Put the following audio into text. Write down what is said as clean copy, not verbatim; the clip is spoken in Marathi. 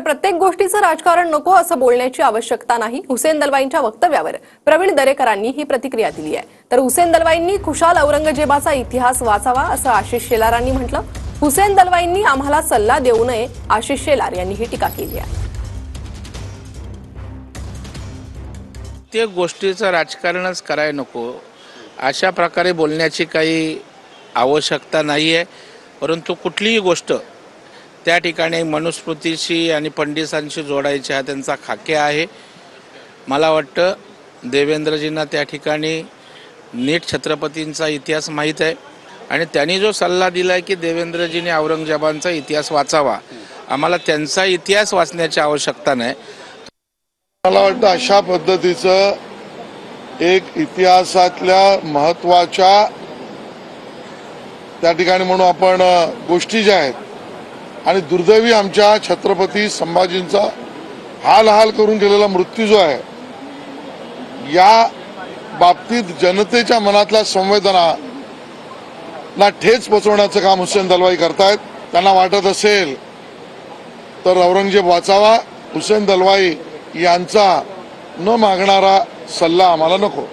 प्रत्येक गोष्टीचं राजकारण नको असं बोलण्याची आवश्यकता नाही। हुसेन दलवाईंच्या वक्तव्यावर प्रवीण दरेकरांनी ही प्रतिक्रिया दिली आहे। तर हुसेन दलवाईंनी खुशाल औरंगजेबाचा इतिहास वाचावा असं आशिष शेलारांनी म्हटलं। हुसेन दलवाईंनी आम्हाला सल्ला देऊ नये, आशिष शेलार यांनी ही टीका केली आहे। ते गोष्टीचं राजकारणच करायला नको अशा प्रकारे बोलण्याची काही आवश्यकता नाही आहे। परंतु कुठलीही गोष्ट त्या ठिकाणी मनुस्मृतीशी आणि पंडितांशी जोडायची हा त्यांचा खाके आहे। मला वाटतं देवेंद्रजींना त्या ठिकाणी नीट छत्रपतींचा इतिहास माहीत आहे आणि त्यांनी जो सल्ला दिला आहे की देवेंद्रजींनी औरंगजेबांचा इतिहास वाचावा, आम्हाला त्यांचा इतिहास वाचण्याची आवश्यकता नाही। मला वाटतं अशा पद्धतीचं एक इतिहासातल्या महत्त्वाच्या त्या ठिकाणी म्हणून आपण गोष्टी ज्या आहेत आणि दुर्दैवी आमच्या छत्रपती संभाजींचा हाल करून गेलेला मृत्यू जो आहे, या बाबतीत जनतेच्या मनातल्या संवेदनांना ठेच पोचवण्याचं काम हुसेन दलवाई करतायत। त्यांना वाटत असेल तर औरंगजेब वाचावा, हुसेन दलवाई यांचा न मागणारा सल्ला आम्हाला नको।